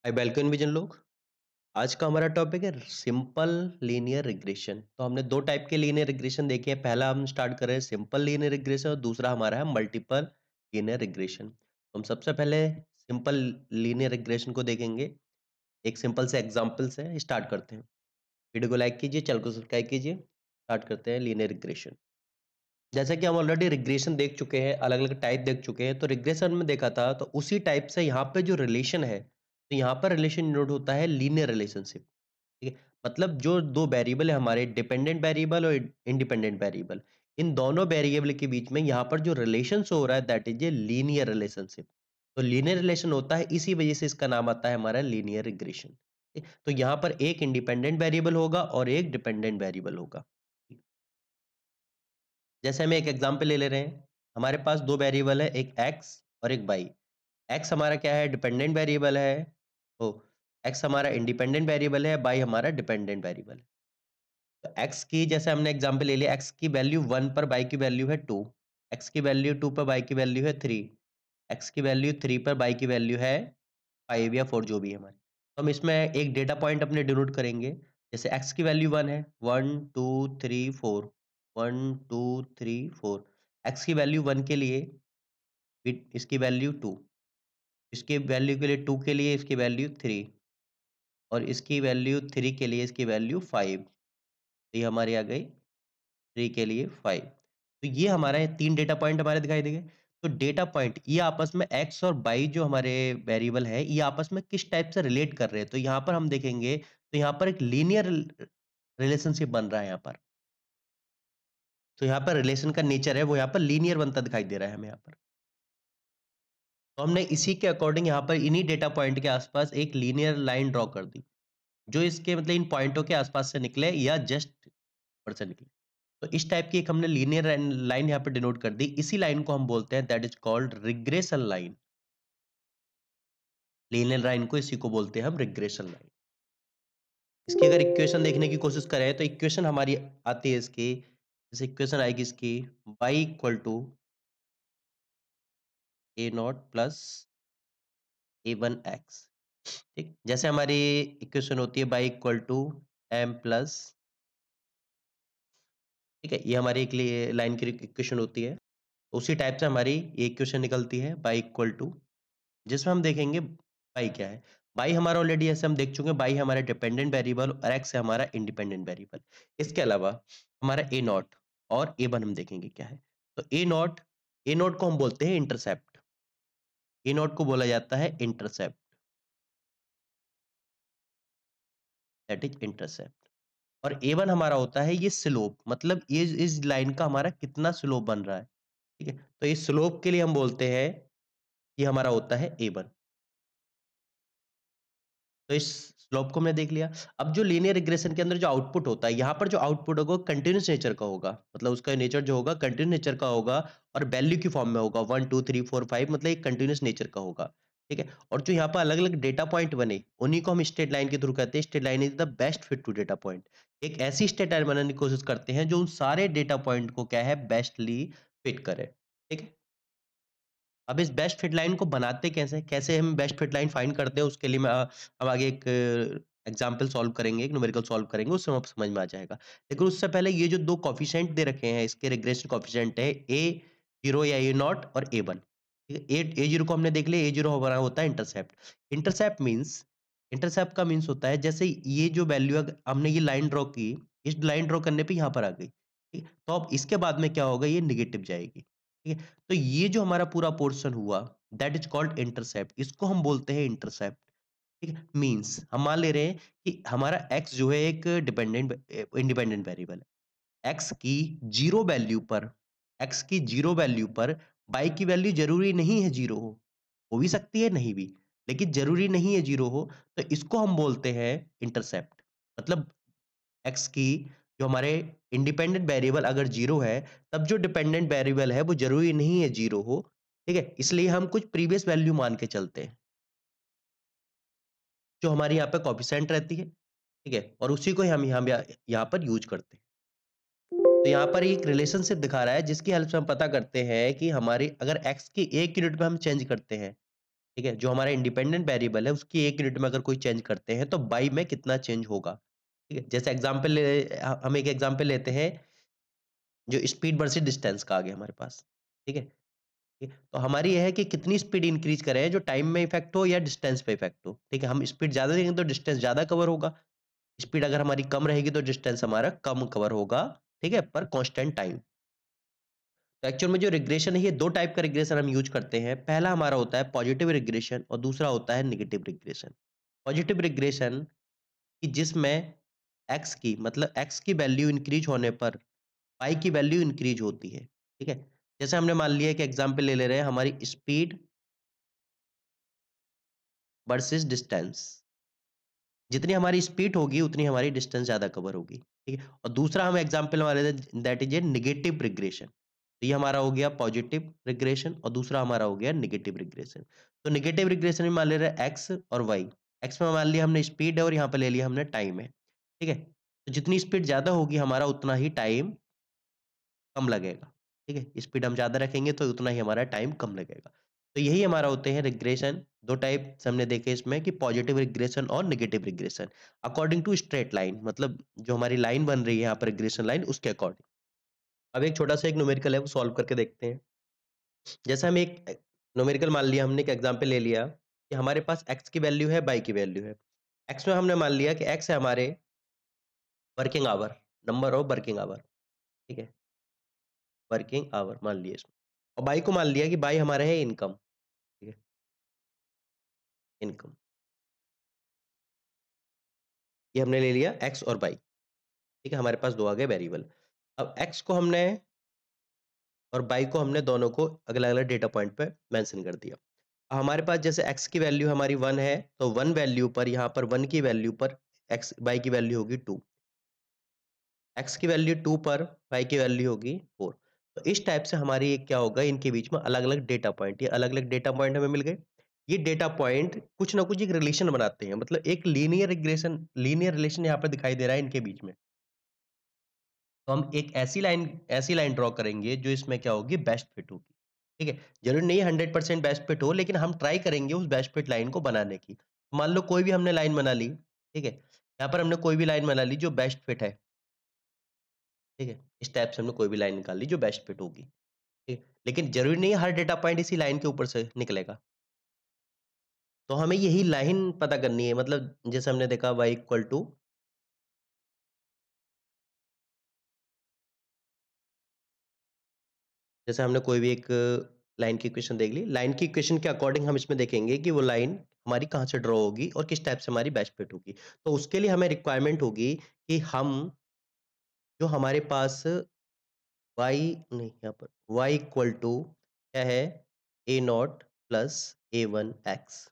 Hi welcome vision लोग। आज का हमारा टॉपिक है सिंपल लीनियर रिग्रेशन। तो हमने दो टाइप के लीनियर रिग्रेशन देखे हैं। पहला हम स्टार्ट कर रहे हैं सिंपल लीनियर रिग्रेशन और दूसरा हमारा है मल्टीपल लीनियर रिग्रेशन। तो हम सबसे पहले सिंपल लीनियर रिग्रेशन को देखेंगे। एक सिंपल से एग्जांपल से स्टार्ट करते हैं। वीडियो को लाइक कीजिए, चैनल को सब्सक्राइब कीजिए। स्टार्ट करते हैं लीनियर रिग्रेशन। जैसा कि हम ऑलरेडी रिग्रेशन देख चुके हैं, अलग अलग टाइप देख चुके हैं। तो रिग्रेशन में देखा था, तो उसी टाइप से यहाँ पे जो रिलेशन है, तो यहाँ पर रिलेशन डिनोट होता है लीनियर रिलेशनशिप। ठीक है, मतलब जो दो वेरिएबल है हमारे, डिपेंडेंट वेरिएबल और इंडिपेंडेंट वेरिएबल, इन दोनों वेरिएबल के बीच में यहाँ पर जो रिलेशन हो रहा है that is a linear relationship. तो लीनियर रिलेशन होता है, इसी वजह से इसका नाम आता है हमारा लीनियर रिग्रेशन। तो यहाँ पर एक इंडिपेंडेंट वेरिएबल होगा और एक डिपेंडेंट वेरिएबल होगा। जैसे हम एक एग्जांपल ले ले रहे हैं। हमारे पास दो वेरिएबल है, एक एक्स और एक वाई। एक्स हमारा क्या है, डिपेंडेंट वेरिएबल है। ओ, एक्स हमारा इंडिपेंडेंट वेरिएबल है, वाई हमारा डिपेंडेंट वेरिएबल है। तो एक्स की, जैसे हमने एग्जांपल ले लिया, एक्स की वैल्यू 1 पर वाई की वैल्यू है 2। एक्स की वैल्यू 2 पर वाई की वैल्यू है 3। एक्स की वैल्यू 3 पर वाई की वैल्यू है 5 या 4, जो भी है हमारी। तो हम इसमें एक डेटा पॉइंट अपने डिनोट करेंगे। जैसे एक्स की वैल्यू 1 है, 1 2 3 4, 1 2 3 4। एक्स की वैल्यू 1 के लिए इसकी वैल्यू 2, इसकी वैल्यू के लिए 2 के लिए इसकी वैल्यू 3, और इसकी वैल्यू 3 के लिए इसकी वैल्यू 5। तो ये हमारी आ गई 3 के लिए 5। तो ये हमारे 3 डेटा पॉइंट हमारे दिखाई देंगे। तो डेटा पॉइंट ये आपस में एक्स और वाई जो हमारे वेरिएबल है, ये आपस में किस टाइप से रिलेट कर रहे हैं, तो यहाँ पर हम देखेंगे। तो यहाँ पर एक लीनियर रिलेशनशिप बन रहा है यहाँ पर। तो यहाँ पर रिलेशन का नेचर है वो यहाँ पर लीनियर बनता दिखाई दे रहा है हमें यहाँ पर। तो हमने इसी के अकॉर्डिंग यहाँ पर इन्हीं डेटा पॉइंट के आसपास एक लीनियर लाइन ड्रॉ कर दी, जो इसके मतलब इन पॉइंटों के आसपास से निकले या जस्ट ऊपर से निकले। तो इस टाइप की एक हमने लीनियर लाइन यहाँ पे डिनोट कर दी। इसी लाइन को हम बोलते हैं that is called regression line. Linear line को इसी को बोलते हैं हम रिग्रेशन लाइन। इसकी अगर इक्वेशन देखने की कोशिश करें तो इक्वेशन हमारी आती है इसकी, जैसे इक्वेशन आएगी इसकी y equal to A not plus A one X. ठीक, जैसे हमारी इक्वेशन होती है y equal to M plus. ठीक है, ये हमारी एक लाइन की इक्वेशन होती है। उसी टाइप से हमारी ये इक्वेशन निकलती है y इक्वल टू, जिसमें हम देखेंगे बाई क्या है। बाई हमारा ऑलरेडी ऐसे हम देख चुके हैं, बाई हमारा डिपेंडेंट वेरिएबल और एक्स है हमारा इंडिपेंडेंट वेरिएबल। इसके अलावा हमारा ए नॉट और ए वन हम देखेंगे क्या है। तो ए नॉट को हम बोलते हैं इंटरसेप्ट। ए नॉट को बोला जाता है इंटरसेप्ट, दैट इज इंटरसेप्ट। और ए वन हमारा होता है ये स्लोप, मतलब ये इस लाइन का हमारा कितना स्लोप बन रहा है। ठीक है, तो इस स्लोप के लिए हम बोलते हैं ये हमारा होता है ए वन। तो इस स्लोप को हमने देख लिया। अब जो लीनियर रिग्रेशन के अंदर जो आउटपुट होता है, यहाँ पर जो आउटपुट होगा कंटिन्यूस नेचर का होगा, मतलब उसका नेचर जो होगा कंटिन्यूस नेचर का होगा और वैल्यू की फॉर्म में होगा 1 2 3 4 5, मतलब एक कंटिन्यूस नेचर का होगा। ठीक है, और जो यहाँ पर अलग अलग डेटा पॉइंट बने उन्हीं को हम स्ट्रेट लाइन के थ्रू कहते हैं। Straight line is the best fit to data point. एक ऐसी स्ट्रेट लाइन बनाने की कोशिश करते हैं जो उन सारे डेटा पॉइंट को क्या है, बेस्टली फिट करे। ठीक है, अब इस बेस्ट फिट लाइन को बनाते कैसे, कैसे हम बेस्ट फिट लाइन फाइंड करते हैं, उसके लिए हम आगे एक एग्जाम्पल सॉल्व करेंगे, एक न्यूमेरिकल सॉल्व करेंगे, उससे हम समझ में आ जाएगा। लेकिन उससे पहले ये जो दो कॉफिशिएंट दे रखे हैं, इसके रिग्रेशन कॉफिशिएंट है ए जीरो या ए नॉट और ए वन। ठीक है, ए जीरो को हमने देख लिया, ए जीरो हमारा होता है इंटरसेप्ट। इंटरसेप्ट मीन्स, इंटरसेप्ट का मीन्स होता है जैसे ये जो वैल्यू हमने ये लाइन ड्रॉ की, इस लाइन ड्रॉ करने पे यहाँ पर आ गई। ठीक है, तो अब इसके बाद में क्या होगा, ये निगेटिव जाएगी। ठीक है, तो ये जो हमारा पूरा पोर्शन हुआ दैट इज कॉल्ड इंटरसेप्ट, इसको हम बोलते हैं इंटरसेप्ट। ठीक है, मींस हम मान ले रहे हैं कि हमारा एक्स जो है एक डिपेंडेंट इंडिपेंडेंट वेरिएबल है। एक्स की जीरो वैल्यू पर, एक्स की जीरो वैल्यू पर बाई की वैल्यू जरूरी नहीं है जीरो हो भी सकती है नहीं भी, लेकिन जरूरी नहीं है जीरो हो। तो इसको हम बोलते हैं इंटरसेप्ट। मतलब एक्स की जो हमारे इंडिपेंडेंट वेरिएबल अगर जीरो है, तब जो डिपेंडेंट वेरिएबल है वो जरूरी नहीं है जीरो हो। ठीक है, इसलिए हम कुछ प्रीवियस वैल्यू मान के चलते हैं जो हमारी यहाँ पे कॉफिशेंट रहती है। ठीक है, और उसी को हम यहाँ पर यूज करते हैं। तो यहाँ पर एक रिलेशनशिप दिखा रहा है जिसकी हेल्प से हम पता करते हैं कि हमारी अगर एक्स की एक यूनिट पे हम चेंज करते हैं, ठीक है? जो हमारा इंडिपेंडेंट वेरिएबल है उसकी 1 यूनिट में अगर कोई चेंज करते हैं तो बाई में कितना चेंज होगा, ठीक है? जैसे एग्ज़ाम्पल हम एक एग्ज़ाम्पल लेते हैं जो स्पीड वर्सेस डिस्टेंस का आ गया हमारे पास, ठीक है? ठीक है, तो हमारी ये है कि कितनी स्पीड इंक्रीज़ करें जो टाइम में इफ़ेक्ट हो या डिस्टेंस पे इफ़ेक्ट हो, ठीक है? हम स्पीड ज़्यादा देंगे तो डिस्टेंस ज़्यादा कवर होगा, स्पीड अगर हमारी कम रहेगी तो डिस्टेंस हमारा कम कवर होगा, ठीक है? पर कांस्टेंट टाइम। तो एक्चुअल में जो रिग्रेशन है ये 2 टाइप का रिग्रेशन हम यूज़ करते हैं। पहला हमारा होता है पॉजिटिव रिग्रेशन और दूसरा होता है नेगेटिव रिग्रेशन। पॉजिटिव रिग्रेशन कि जिसमें एक्स की मतलब एक्स की वैल्यू इंक्रीज़ होने पर पाई की वैल्यू इंक्रीज़ होती है, ठीक है? जैसे हमने मान लिया कि एग्ज़ाम्पल ले रहे हैं हमारी स्पीड वर्सेस डिस्टेंस। जितनी हमारी स्पीड होगी उतनी हमारी डिस्टेंस ज़्यादा कवर होगी, ठीक है? और दूसरा हम एग्ज़ाम्पल मान लेते हैं that is a negative regression. तो ये हमारा हो गया पॉजिटिव रिग्रेशन और दूसरा हमारा हो गया नेगेटिव रिग्रेशन। तो नेगेटिव रिग्रेशन में मान ले रहे हैं एक्स और वाई। एक्स में मान लिया हमने स्पीड है और यहाँ पे ले लिया हमने टाइम है, ठीक है? तो जितनी स्पीड ज़्यादा होगी हमारा उतना ही टाइम कम लगेगा, ठीक है? स्पीड हम ज़्यादा रखेंगे तो उतना ही हमारा टाइम कम लगेगा। तो यही हमारा होते हैं रिग्रेशन, 2 टाइप्स हमने देखे इसमें कि पॉजिटिव रिग्रेशन और negative regression according to straight line मतलब जो हमारी लाइन बन रही है यहाँ पर रिग्रेशन लाइन उसके अकॉर्डिंग। अब एक छोटा-सा एक न्यूमेरिकल है वो सॉल्व करके देखते हैं। जैसे हम एक न्यूमेरिकल मान लिया हमने एक एग्ज़ाम्पल ले लिया कि हमारे पास x की वैल्यू है, y की वैल्यू है। x में हमने मान लिया कि x है हमारे working hour, number of working hour, ठीक है? वर्किंग आवर मान लिए इसमें और y को मान लिया कि y हमारा है इनकम, ठीक है? इनकम। ये हमने ले लिया x और y, ठीक है? हमारे पास 2 आ गए वेरिएबल। अब x को हमने और y को हमने दोनों को अलग-अलग डेटा पॉइंट पे मेंशन कर दिया। हमारे पास जैसे x की वैल्यू हमारी 1 है, तो 1 वैल्यू पर यहाँ पर 1 की वैल्यू पर x y की वैल्यू होगी 2। x की वैल्यू 2 पर y की वैल्यू होगी 4। तो इस टाइप से हमारी एक क्या होगा इनके बीच में अलग-अलग डेटा पॉइंट, ये अलग-अलग डेटा पॉइंट हमें मिल गए। ये डेटा पॉइंट कुछ ना कुछ एक रिलेशन बनाते हैं, मतलब एक लीनियर रिलेशन यहाँ पे दिखाई दे रहा है इनके बीच में। तो हम एक ऐसी लाइन ड्रॉ करेंगे जो इसमें क्या होगी बेस्ट फिट होगी, ठीक है? ज़रूरी नहीं है 100% बेस्ट फिट हो लेकिन हम ट्राई करेंगे उस बेस्ट फिट लाइन को बनाने की। मान लो कोई भी हमने लाइन बना ली, ठीक है? यहाँ पर हमने कोई भी लाइन बना ली जो बेस्ट फिट है, ठीक है? इस टाइप से हमने कोई भी लाइन निकाल ली जो बेस्ट फिट होगी, ठीक है? लेकिन ज़रूरी नहीं है हर डेटा पॉइंट इसी लाइन के ऊपर से निकलेगा। तो हमें यही लाइन पता करनी है मतलब जैसे हमने देखा y इक्वल टू जैसे हमने कोई भी एक लाइन की इक्वेशन देख ली, लाइन की इक्वेशन के अकॉर्डिंग हम इसमें देखेंगे कि वो लाइन हमारी कहाँ से ड्रॉ होगी और किस टाइप से हमारी बेस्ट फिट होगी। तो उसके लिए हमें रिक्वायरमेंट होगी कि हम जो हमारे पास y नहीं यहाँ पर y इक्वल टू क्या है a not plus A one X,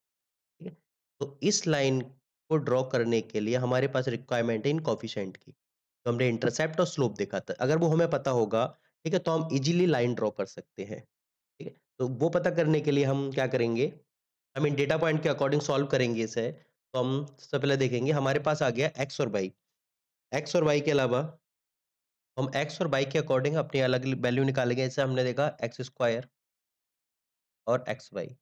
ठीक है? तो इस लाइन को ड्रॉ करने के लिए हमारे पास रिक्वायरमेंट है इन कोएफ़िशिएंट की। तो हमने इंटरसेप्ट और स्लोप देखा था। अगर वो हमें पता होगा, ठीक है, तो हम ईज़िली लाइन ड्रॉ कर सकते हैं। ठीक है? तो वो पता करने के लिए हम क्या करेंगे, हम इन डेटा पॉइंट के अकॉर्डिंग सॉल्व करेंगे इसे। तो हम सबसे पहले देखेंगे हमारे पास आ गया एक्स और वाई। एक्स और वाई के अलावा हम एक्स और वाई के अकॉर्डिंग अपनी अलग वैल्यू निकालेंगे। जैसे हमने देखा एक्स स्क्वायर और एक्स वाई,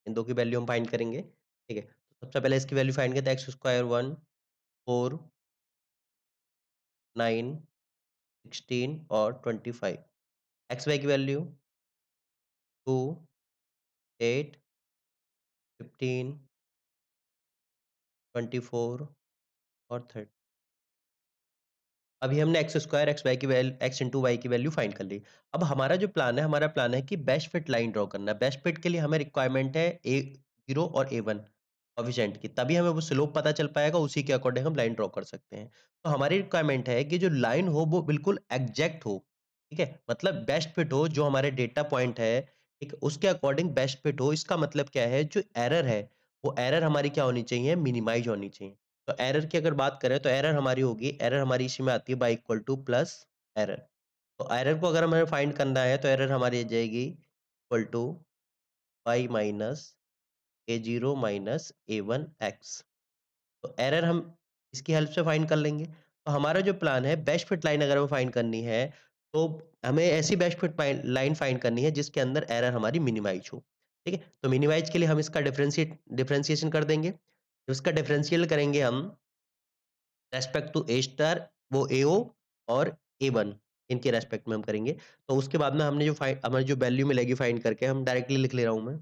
इन 2 की वैल्यू हम फाइंड करेंगे। ठीक है? तो सबसे पहले इसकी वैल्यू फाइंड करते हैं एक्स स्क्वायर 1, 4, 9, 16 और 25। एक्स वाई की वैल्यू 2, 8, 15, 24 और 30। अभी हमने एक्स स्क्वायर एक्स वाई की वैल्यू एक्स इंटू वाई की वैल्यू फाइंड कर ली। अब हमारा जो प्लान है हमारा प्लान है कि बेस्ट फिट लाइन ड्रॉ करना है। बेस्ट फिट के लिए हमें रिक्वायरमेंट है ए जीरो और ए वन कोफिशिएंट की, तभी हमें वो स्लोप पता चल पाएगा, उसी के अकॉर्डिंग हम लाइन ड्रॉ कर सकते हैं। तो हमारी रिक्वायरमेंट है कि जो लाइन हो वो बिल्कुल एग्जैक्ट हो, ठीक है? मतलब बेस्ट फिट हो, जो हमारे डेटा पॉइंट है, ठीक है, उसके अकॉर्डिंग बेस्ट फिट हो। इसका मतलब क्या है, जो एरर है वो एरर हमारी क्या होनी चाहिए, मिनिमाइज होनी चाहिए। तो एरर की अगर बात करें तो एरर हमारी होगी, एरर हमारी इसी में आती है by equal to plus error. तो एरर को अगर हमें फाइंड करना है तो एरर हमारी आ जाएगी equal to Y minus A zero minus A one X. तो एरर हम इसकी हेल्प से फाइंड कर लेंगे। तो हमारा जो प्लान है बेस्ट फिट लाइन अगर हमें फाइंड करनी है तो हमें ऐसी बेस्ट फिट लाइन फाइंड करनी है जिसके अंदर एरर हमारी मिनिमाइज हो। ठीक है? तो मिनिमाइज़ के लिए हम इसका डिफरेंशिएशन कर देंगे। तो इसका डिफरेंशियल करेंगे हम रेस्पेक्ट टू ए स्टार, वो एओ और ए1 इनके रेस्पेक्ट में हम करेंगे। तो उसके बाद में हमने जो हमारी जो वैल्यू मिलेगी फाइंड करके हम डायरेक्टली लिख ले रहा हूँ मैं।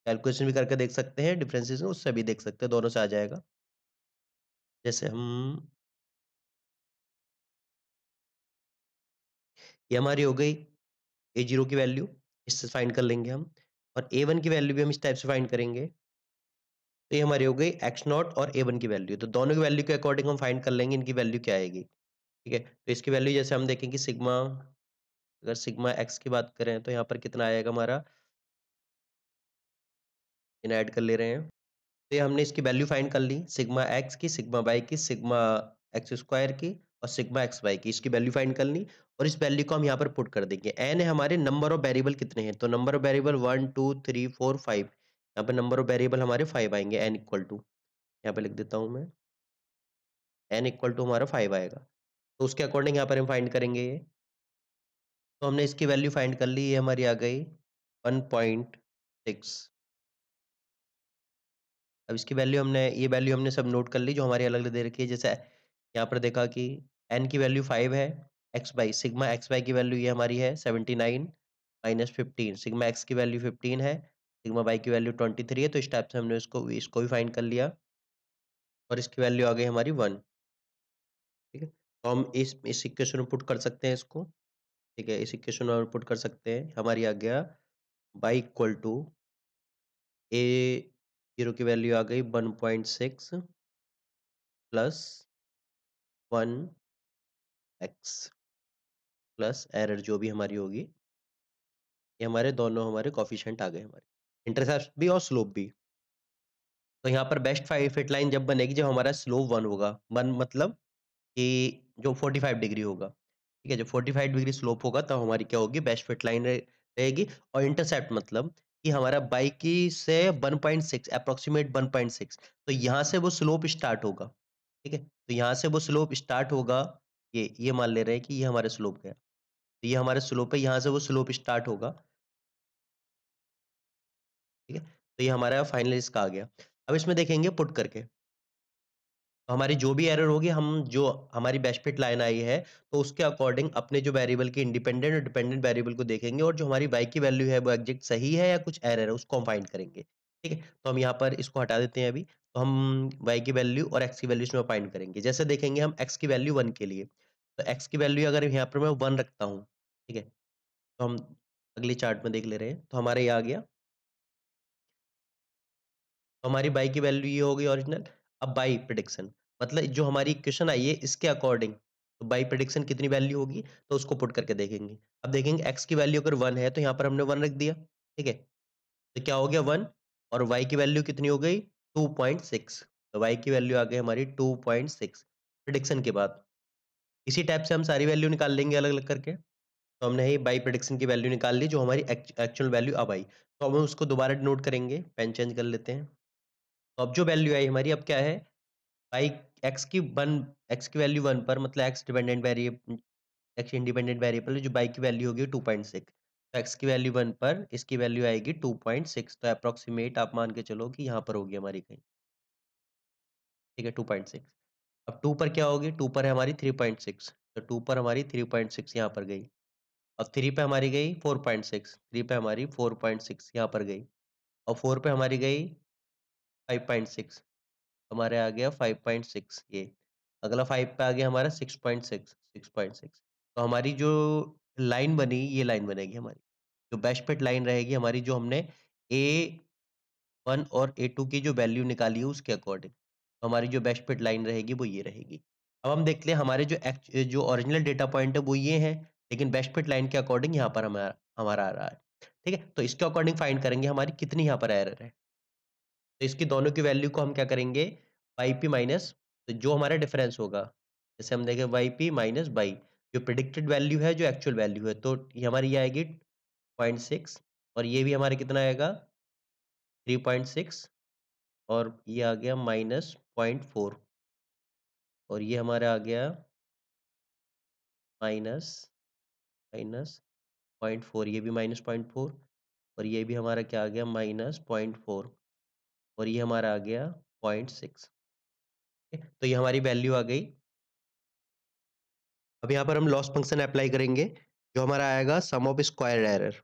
कैलकुलेशन भी करके देख सकते हैं, डिफरेंशिएशन उससे भी देख सकते हैं, दोनों से आ जाएगा। जैसे हम ये हमारी हो गई ए0 की वैल्यू, इससे फाइंड कर लेंगे हम और ए1 की वैल्यू भी हम इस टाइप से फाइंड करेंगे। तो ये हमारी हो गई एक्स नॉट और ए1 की वैल्यू। तो दोनों की वैल्यू के अकॉर्डिंग हम फाइंड कर लेंगे इनकी वैल्यू क्या आएगी। ठीक है? तो इसकी वैल्यू जैसे हम देखें कि सिग्मा, अगर सिग्मा एक्स की बात करें तो यहाँ पर कितना आएगा हमारा, इन्हें ऐड कर ले रहे हैं। तो ये हमने इसकी वैल्यू फाइंड कर ली, सिग्मा एक्स की, सिग्मा वाई की, सिग्मा एक्स स्क्वायर की और सिग्मा एक्स वाई की। इसकी वैल्यू फाइंड कर ली और इस वैल्यू को हम यहाँ पर पुट कर देंगे। एन है हमारे नंबर ऑफ वेरिएबल कितने हैं, तो नंबर ऑफ वेरिएबल 1 2 3 4 5, यहाँ पे नंबर ऑफ वेरिएबल हमारे 5 आएंगे। एन इक्वल टू, यहाँ पे लिख देता हूँ मैं, एन इक्वल टू हमारा 5 आएगा। तो उसके अकॉर्डिंग यहाँ पर हम फाइंड करेंगे ये। तो हमने इसकी वैल्यू फाइंड कर ली, ये हमारी आ गई 1.6। अब इसकी वैल्यू ये वैल्यू हमने सब नोट कर ली जो हमारी अलग-अलग दे रखी है। जैसे यहाँ पर देखा कि n की वैल्यू 5 है, X by sigma X Y की वैल्यू ये हमारी है 79 माइनस 15, सिग्मा एक्स की वैल्यू 15 है, सिग्मा वाई की वैल्यू 23 है। तो इस टाइप से हमने इसको भी फाइंड कर लिया और इसकी वैल्यू आ गई हमारी 1। ठीक है? तो हम इस इक्वेशन में पुट कर सकते हैं इसको। ठीक है? इस इक्वेशन में पुट कर सकते हैं। हमारी आ गया y इक्वल टू ए 0 की वैल्यू आ गई 1.6 प्लस 1 एक्स प्लस एरर जो भी हमारी होगी, ये हमारे दोनों हमारे कोएफ़िशिएंट आ गए हमारे। इंटरसेप्ट भी और स्लोप भी। तो यहाँ पर बेस्ट फाइ फिट लाइन जब बनेगी जब हमारा स्लोप 1 होगा। 1 मतलब कि जो 45 डिग्री होगा। ठीक है? जब 45 डिग्री स्लोप होगा तब हमारी क्या होगी, बेस्ट फिट लाइन रहेगी। और इंटरसेप्ट मतलब कि हमारा बाइकी से 1.6 एप्रोक्सिमेट 1.6, तो यहाँ से वो स्लोप स्टार्ट होगा। ठीक है? तो यहाँ से वो स्लोप स्टार्ट होगा, ये मान ले रहे हैं कि ये हमारा स्लोप गया। तो ये हमारा स्लोप है, यहाँ से वो स्लोप स्टार्ट होगा। ठीक है? तो ये हमारा फाइनल इसका आ गया। अब इसमें देखेंगे पुट करके, तो हमारी जो भी एरर होगी, हम जो हमारी बेस्ट फिट लाइन आई है, तो उसके अकॉर्डिंग अपने जो वेरिएबल के इंडिपेंडेंट और डिपेंडेंट वेरिएबल को देखेंगे और जो हमारी y की वैल्यू है वो एग्जैक्ट सही है या कुछ एरर है, उसको हम फाइंड करेंगे। ठीक है? तो हम यहाँ पर इसको हटा देते हैं अभी। तो हम y की वैल्यू और x की वैल्यू इसमें फाइंड करेंगे। जैसे देखेंगे हम x की वैल्यू 1 के लिए, तो x की वैल्यू अगर यहाँ पर मैं 1 रखता हूँ, ठीक है? तो हम अगले चार्ट में देख ले रहे हैं, तो हमारे ये आ गया। तो हमारी बाई की वैल्यू ये हो गई ओरिजिनल। अब बाई प्रेडिक्शन मतलब जो हमारी इक्वेशन आई है इसके अकॉर्डिंग, तो बाई प्रेडिक्शन कितनी वैल्यू होगी, तो उसको पुट करके देखेंगे। अब देखेंगे एक्स की वैल्यू अगर 1 है तो यहाँ पर हमने 1 रख दिया। ठीक है? तो क्या हो गया 1, और वाई की वैल्यू कितनी हो गई 2.6। तो वाई की वैल्यू आ गई हमारी 2.6 प्रेडिक्शन के बाद। इसी टाइप से हम सारी वैल्यू निकाल लेंगे अलग अलग करके। तो हमने ही बाई प्रेडिक्शन की वैल्यू निकाल ली जो हमारी एक्चुअल वैल्यू अब आई। तो हम उसको दोबारा नोट करेंगे, पेन चेंज कर लेते हैं। तो अब जो वैल्यू आई हमारी अब क्या है, बाई एक्स की वैल्यू 1 पर मतलब एक्स इंडिपेंडेंट वेरिएबल है, जो बाई की वैल्यू होगी 2.6। तो एक्स की वैल्यू 1 पर इसकी वैल्यू आएगी 2.6, तो अप्रॉक्सीमेट आप मान के चलो कि यहाँ पर होगी हमारी कहीं। ठीक है? 2.6। अब 2 पर क्या होगी, 2 पर है हमारी 3.6, तो 2 पर हमारी 3.6 यहाँ पर गई। अब 3 पे हमारी गई 4.6, 3 पे हमारी 4.6 यहाँ पर गई और 4 पे हमारी गई 5.6, हमारे आ गया 5.6 ये। अगला 5 पे आ गया हमारा 6.6, 6.6। तो हमारी जो लाइन बनी, ये लाइन बनेगी हमारी। जो बेस्ट फिट लाइन रहेगी हमारी, जो हमने A1 और A2 की जो वैल्यू निकाली है उसके अकॉर्डिंग। तो हमारी जो बेस्ट फिट लाइन रहेगी वो ये रहेगी। अब हम देखते हैं हमारे जो ओरिजिनल डेटा पॉइंट है वो ये हैं, लेकिन बेस्ट फिट लाइन के अकॉर्डिंग यहाँ पर हमारा हमारा आ रहा है। ठीक है? तो इसके अकॉर्डिंग फाइंड करेंगे हमारी कितनी यहाँ पर एरर है। तो इसकी दोनों की वैल्यू को हम क्या करेंगे, वाई पी माइनस, तो जो हमारा डिफरेंस होगा, जैसे हम देखें वाई पी माइनस बाई, जो प्रिडिक्टेड वैल्यू है जो एक्चुअल वैल्यू है, तो ये हमारी ये आएगी 0.6 और ये भी हमारे कितना आएगा 3.6 और ये आ गया माइनस 0.4 और ये हमारा आ गया माइनस माइनस 0.4, ये भी माइनस 0.4 और ये भी हमारा क्या आ गया -0.4 और ये हमारा आ गया 0.6। तो ये हमारी वैल्यू आ गई। अब यहाँ पर हम लॉस फंक्शन अप्लाई करेंगे, जो हमारा आएगा सम ऑफ स्क्वायर एरर।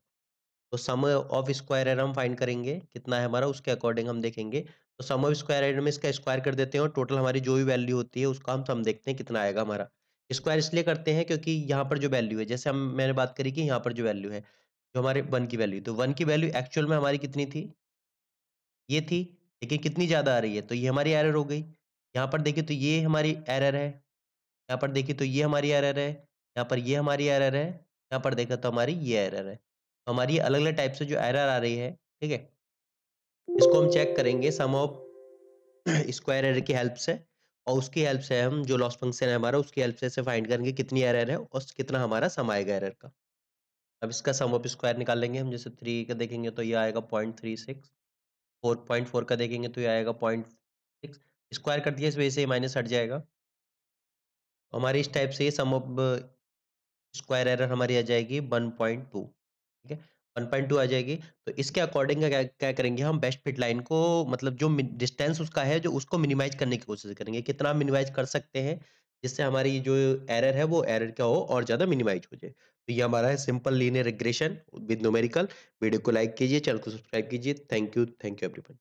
तो सम ऑफ स्क्वायर एरर हम फाइंड करेंगे, कितना है हमारा उसके अकॉर्डिंग हम देखेंगे। तो सम ऑफ स्क्वायर एरर में इसका स्क्वायर कर देते हैं और टोटल हमारी जो भी वैल्यू होती है उसका हम सम देखते हैं कितना आएगा हमारा। स्क्वायर इसलिए करते हैं क्योंकि यहाँ पर जो वैल्यू है, जैसे हम मैंने बात करी कि यहाँ पर जो वैल्यू है, जो हमारे 1 की वैल्यू, तो 1 की वैल्यू एक्चुअल में हमारी कितनी थी? ये थी, लेकिन कितनी ज़्यादा आ रही है, तो ये हमारी एरर हो गई। यहाँ पर देखिए तो ये हमारी एरर है, यहाँ पर देखिए तो ये हमारी एरर है, यहाँ पर ये हमारी एरर है, यहाँ पर देखा तो हमारी ये एरर है। तो हमारी अलग-अलग टाइप से जो एरर आ रही है, ठीक है? इसको हम चेक करेंगे सम ऑफ स्क्वायर एरर की हेल्प से, और उसकी हेल्प से हम जो लॉस फंक्शन है हमारा उसकी हेल्प से इसे फाइंड करेंगे कितनी एरर है और कितना हमारा सम आएगा एरर का। अब इसका सम ऑफ स्क्वायर निकाल लेंगे हम, जैसे 3 का देखेंगे तो ये आएगा 0.36, 4.4 का देखेंगे तो ये आएगा 0.6, स्क्वायर कर दिया इस वजह से ये माइनस हट जाएगा। हमारी इस टाइप से ये सम ऑफ स्क्वायर एरर हमारी आ जाएगी 1.2, ठीक है? 1.2 आ जाएगी, तो इसके अकॉर्डिंग क्या क्या करेंगे हम बेस्ट फिट लाइन को, मतलब जो डिस्टेंस उसका है जो उसको मिनिमाइज करने की कोशिश करेंगे, कितना मिनिमाइज कर सकते हैं जिससे हमारी जो एरर है वो एरर क्या हो और ज़्यादा मिनिमाइज हो जाए। तो ये हमारा है simple linear regression with numerical. Video को लाइक कीजिए, चैनल को सब्सक्राइब कीजिए। Thank you everyone.